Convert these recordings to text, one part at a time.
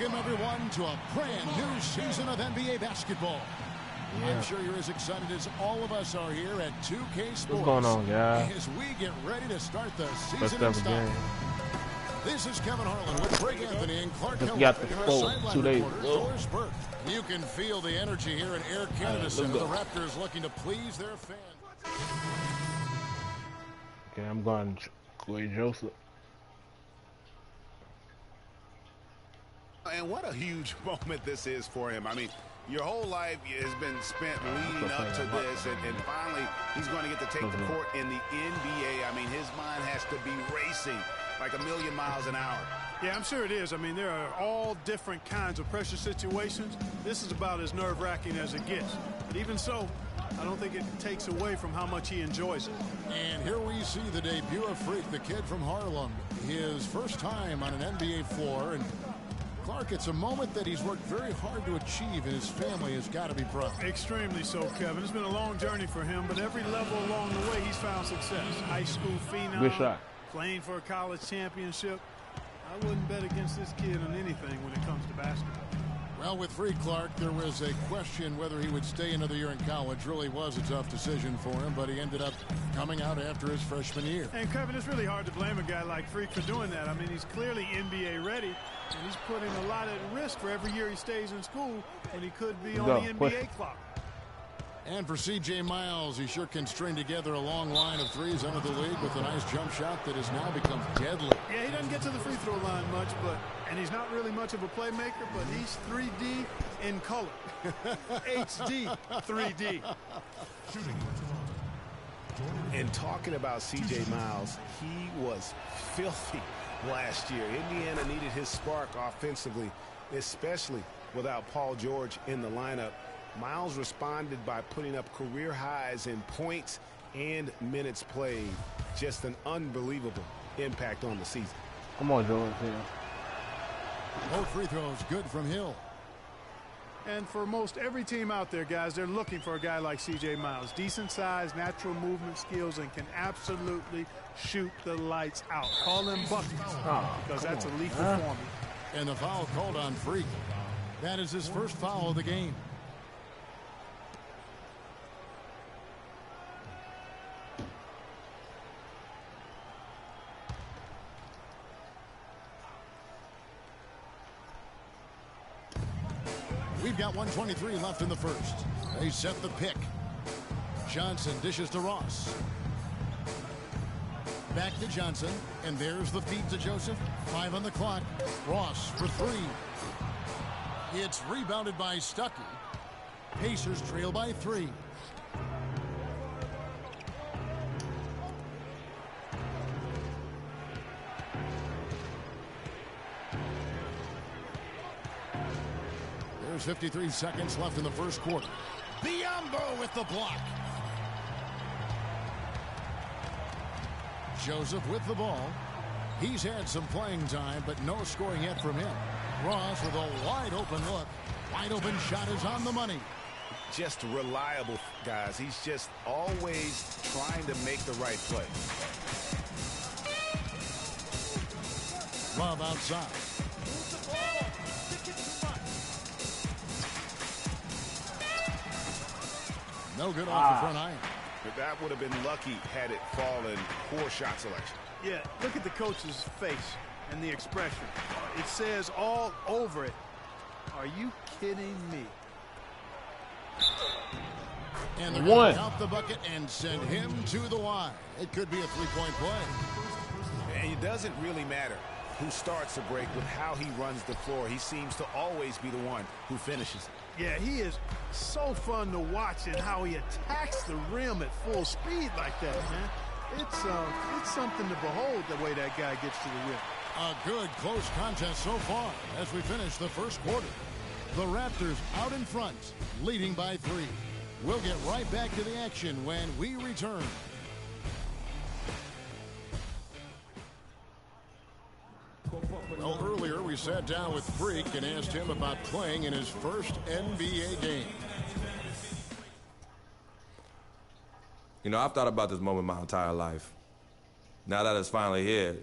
Welcome, everyone, to a brand new season of NBA basketball. Yeah. I'm sure you're as excited as all of us are here at 2K Sports. What's going on, guys? As we get ready to start the season in style. This is Kevin Harlan with Greg Anthony and Clark Keller. Got the full 2 days ago. You can feel the energy here in Air Canada Center. The Raptors looking to please their fans. Okay, I'm going Clay Joseph. And what a huge moment this is for him. I mean, your whole life has been spent leading up to this, and finally he's going to get to take the court in the NBA. I mean, his mind has to be racing like 1,000,000 miles an hour. Yeah, I'm sure it is. I mean, there are all different kinds of pressure situations. This is about as nerve-wracking as it gets. But even so, I don't think it takes away from how much he enjoys it. And here we see the debut of Freak, the kid from Harlem. His first time on an NBA floor. And Clark, it's a moment that he's worked very hard to achieve, and his family has got to be proud. Extremely so, Kevin. It's been a long journey for him, but every level along the way, he's found success. High school phenom, good shot. Playing for a college championship. I wouldn't bet against this kid on anything when it comes to basketball. Well, with Freak, Clark, there was a question whether he would stay another year in college. Really was a tough decision for him, but he ended up coming out after his freshman year. And, Kevin, it's really hard to blame a guy like Freak for doing that. I mean, he's clearly NBA ready, and he's putting a lot at risk for every year he stays in school, and he could be on the NBA clock. And for C.J. Miles, he sure can string together a long line of threes under the league with a nice jump shot that has now become deadly. Yeah, he doesn't get to the free throw line much, and he's not really much of a playmaker, but he's 3D in color. HD 3D. And talking about C.J. Miles, he was filthy last year. Indiana needed his spark offensively, especially without Paul George in the lineup. Miles responded by putting up career highs in points and minutes played. Just an unbelievable impact on the season. Come on, George. Both free throws good from Hill. And for most every team out there, guys, they're looking for a guy like C.J. Miles. Decent size, natural movement skills, and can absolutely shoot the lights out. Call him buckets, because that's a lethal formula. And the foul called on Freak. That is his first foul of the game. We've got 1:23 left in the first. They set the pick. Johnson dishes to Ross. Back to Johnson. And there's the feed to Joseph. 5 on the clock. Ross for 3. It's rebounded by Stuckey. Pacers trail by 3. There's 53 seconds left in the first quarter. Biombo with the block. Joseph with the ball. He's had some playing time, but no scoring yet from him. Ross with a wide open look. Wide open shot is on the money. Just reliable, guys. He's just always trying to make the right play. Love outside. No good off the front iron. But that would have been lucky had it fallen. Poor shot selection. Yeah, look at the coach's face and the expression. It says all over it, "Are you kidding me?" And they're going to count the bucket and send him to the line. It could be a three-point play. And it doesn't really matter who starts the break with how he runs the floor. He seems to always be the one who finishes it. Yeah, he is so fun to watch, and how he attacks the rim at full speed like that, man. It's something to behold, the way that guy gets to the rim. A good close contest so far as we finish the first quarter. The Raptors out in front, leading by 3. We'll get right back to the action when we return. Well, earlier we sat down with Freak and asked him about playing in his first NBA game. You know, I've thought about this moment my entire life. Now that it's finally here,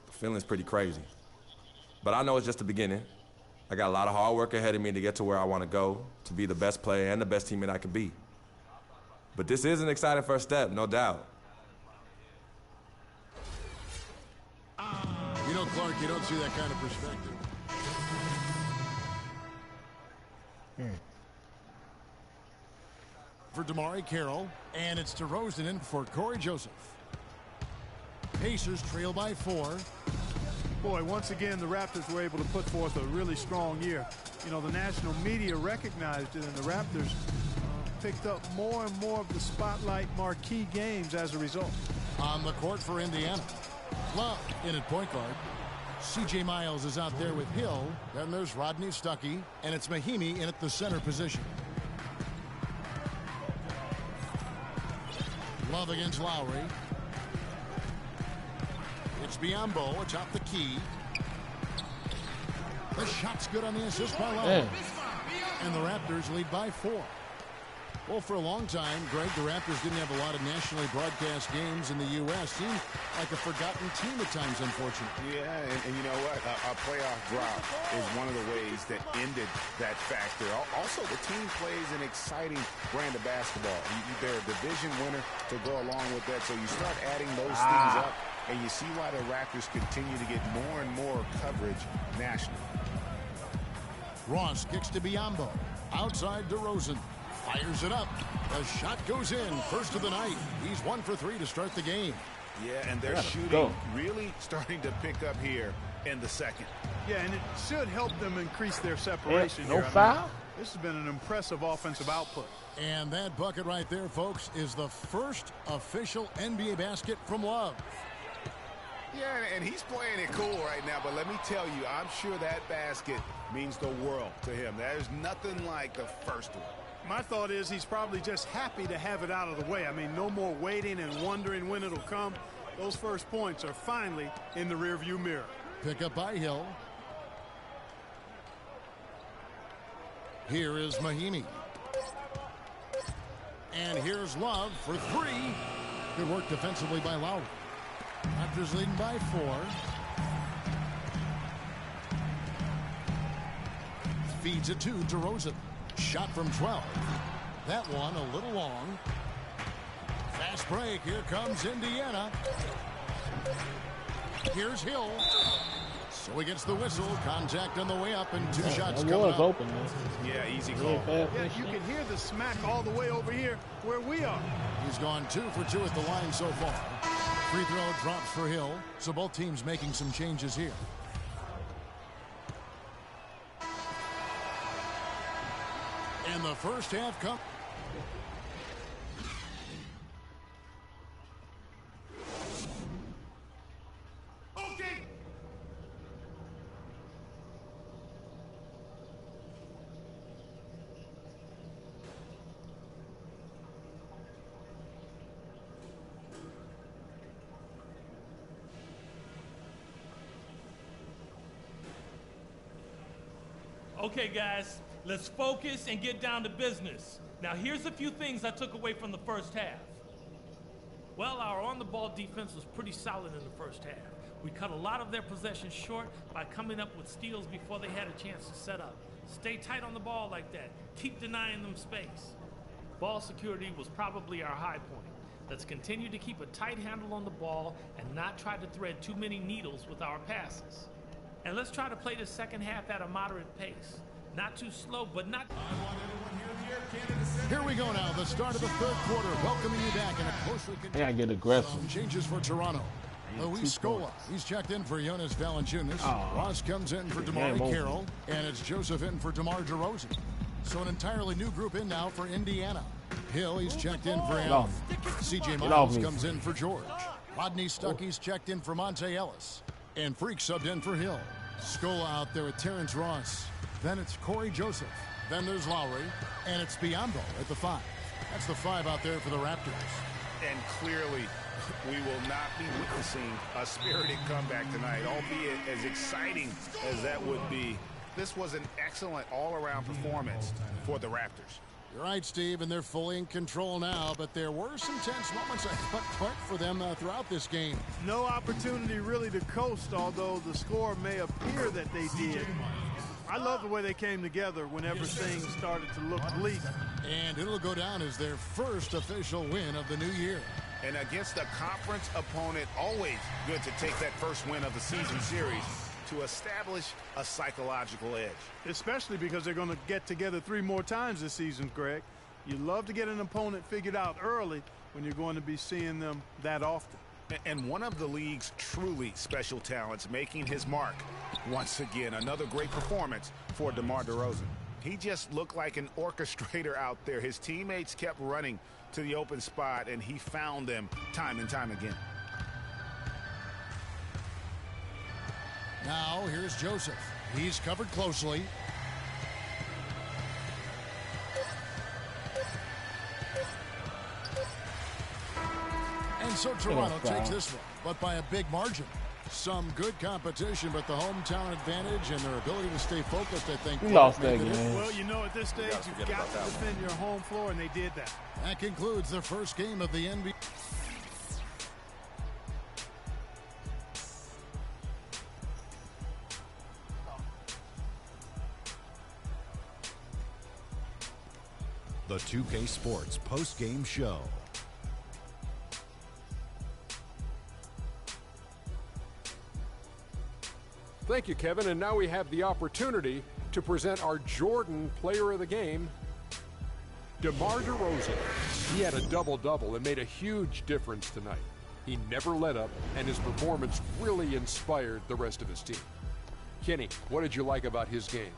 the feeling's pretty crazy. But I know it's just the beginning. I got a lot of hard work ahead of me to get to where I want to go, to be the best player and the best teammate I can be. But this is an exciting first step, no doubt. You know, Clark, you don't see that kind of perspective. For Damari Carroll, and it's DeRozan in for Corey Joseph. Pacers trail by 4. Boy, once again, the Raptors were able to put forth a really strong year. You know, the national media recognized it, and the Raptors picked up more and more of the spotlight marquee games as a result. On the court for Indiana, Love in at point guard. C.J. Miles is out there with Hill. Then there's Rodney Stuckey, and it's Mahimi in at the center position. Love against Lowry. It's Biyombo atop the key. The shot's good on the assist by Lowry. And the Raptors lead by 4. Well, for a long time, Greg, the Raptors didn't have a lot of nationally broadcast games in the U.S. Seemed like a forgotten team at times, unfortunately. Yeah, and you know what? A playoff drought is one of the ways that ended that factor. Also, the team plays an exciting brand of basketball. They're a division winner to go along with that, so you start adding those things up, and you see why the Raptors continue to get more and more coverage nationally. Ross kicks to Biyombo. Outside DeRozan. Fires it up. The shot goes in. First of the night. He's 1 for 3 to start the game. Yeah, and their shooting really starting to pick up here in the second. Yeah, and it should help them increase their separation. No foul? This has been an impressive offensive output. And that bucket right there, folks, is the first official NBA basket from Love. Yeah, and he's playing it cool right now, but let me tell you, I'm sure that basket means the world to him. There's nothing like the first one. My thought is he's probably just happy to have it out of the way. I mean, no more waiting and wondering when it'll come. Those first points are finally in the rearview mirror. Pick up by Hill. Here is Mahimi. And here's Love for 3. Good work defensively by Lowry. Raptors leading by 4. Feeds it to DeRozan. Shot from 12. That one a little long. Fast break. Here comes Indiana. Here's Hill. So he gets the whistle. Contact on the way up, and 2 shots coming up. Open, man. Yeah, easy call. Yeah, you can hear the smack all the way over here where we are. He's gone 2 for 2 at the line so far. Free throw drops for Hill. So both teams making some changes here. And the first half come. Okay. Okay, guys. Let's focus and get down to business. Now, here's a few things I took away from the first half. Well, our on-the-ball defense was pretty solid in the first half. We cut a lot of their possessions short by coming up with steals before they had a chance to set up. Stay tight on the ball like that. Keep denying them space. Ball security was probably our high point. Let's continue to keep a tight handle on the ball and not try to thread too many needles with our passes. And let's try to play the second half at a moderate pace. Not too slow, but not... Here we go now, the start of the third quarter. Welcoming you back in a closely They gotta get aggressive. Some changes for Toronto. Luis Scola, he's checked in for Jonas Valanciunas. Ross comes in for Damari Carroll. And it's Joseph in for DeMar DeRozan. So an entirely new group in now for Indiana. Hill, he's checked in for Allen. C.J. Miles comes in for George. Rodney Stuckey's checked in for Monte Ellis. And Freak subbed in for Hill. Scola out there with Terrence Ross. Then it's Corey Joseph. Then there's Lowry. And it's Biyombo at the 5. That's the 5 out there for the Raptors. And clearly, we will not be witnessing a spirited comeback tonight, albeit as exciting as that would be. This was an excellent all-around performance for the Raptors. You're right, Steve, and they're fully in control now, but there were some tense moments, I thought, for them throughout this game. No opportunity really to coast, although the score may appear that they did. I love the way they came together whenever things started to look bleak. And it'll go down as their first official win of the new year. And against a conference opponent, always good to take that first win of the season series to establish a psychological edge. Especially because they're going to get together 3 more times this season, Greg. You love to get an opponent figured out early when you're going to be seeing them that often. And one of the league's truly special talents making his mark. Once again, another great performance for DeMar DeRozan. He just looked like an orchestrator out there. His teammates kept running to the open spot, and he found them time and time again. Now, here's Joseph. He's covered closely. And so Toronto takes this one, but by a big margin. Some good competition, but the hometown advantage and their ability to stay focused, I think. Lost that game. Well, you know, at this stage, you've got to defend your home floor, and they did that. That concludes the first game of the NBA. The 2K Sports post-game show. Thank you, Kevin. And now we have the opportunity to present our Jordan Player of the Game, DeMar DeRozan. He had a double-double and made a huge difference tonight. He never let up, and his performance really inspired the rest of his team. Kenny, what did you like about his game?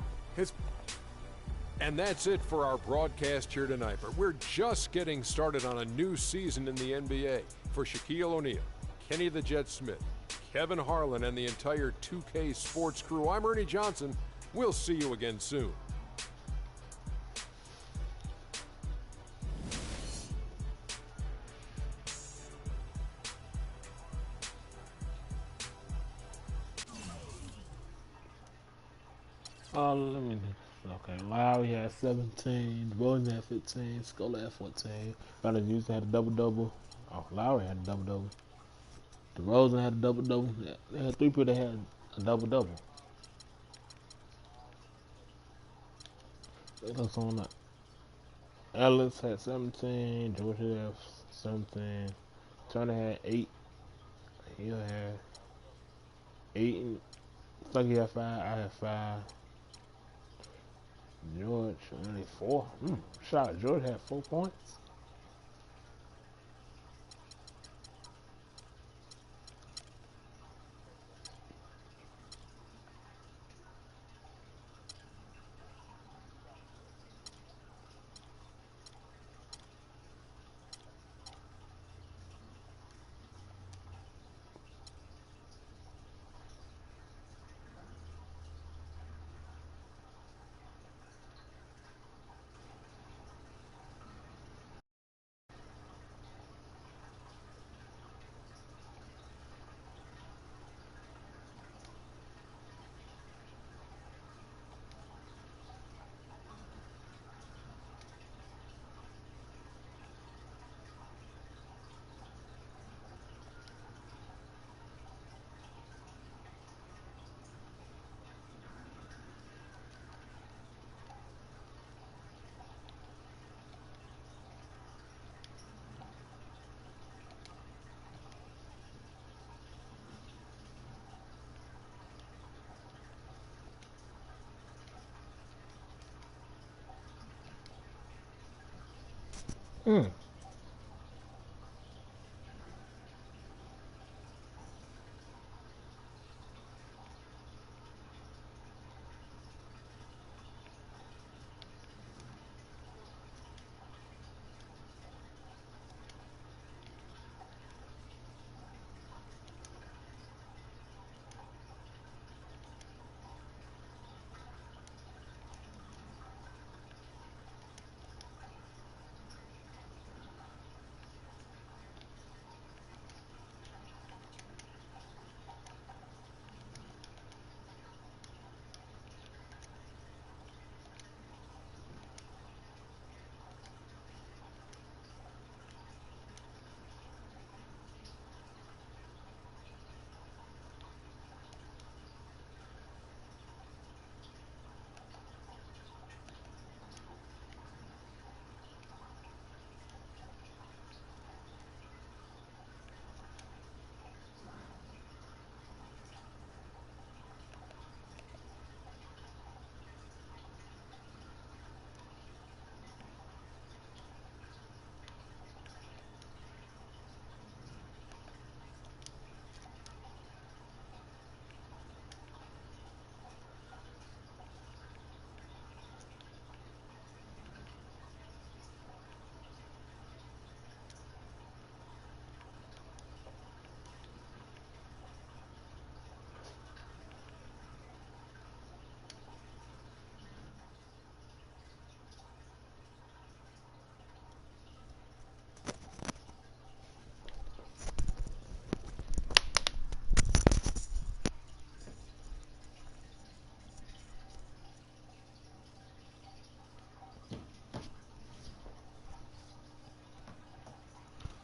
And that's it for our broadcast here tonight. But we're just getting started on a new season in the NBA. For Shaquille O'Neal, Kenny the Jet Smith, Kevin Harlan, and the entire 2K Sports crew, I'm Ernie Johnson. We'll see you again soon. Let me. Okay, Lowry had 17, DeRozan had 15, Scola had 14. Brandon Houston had a double-double. Oh, Lowry had a double-double. DeRozan had a double-double. They had 3 people that had a double-double. That's on that. Ellis had 17, George had 17, Turner had 8, Hill had 8, and Stucky had 5, I had 5. George only 4. Shout out, George had 4 points.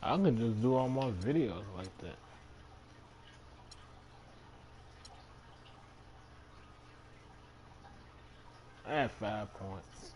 I can just do all my videos like that. I had 5 points.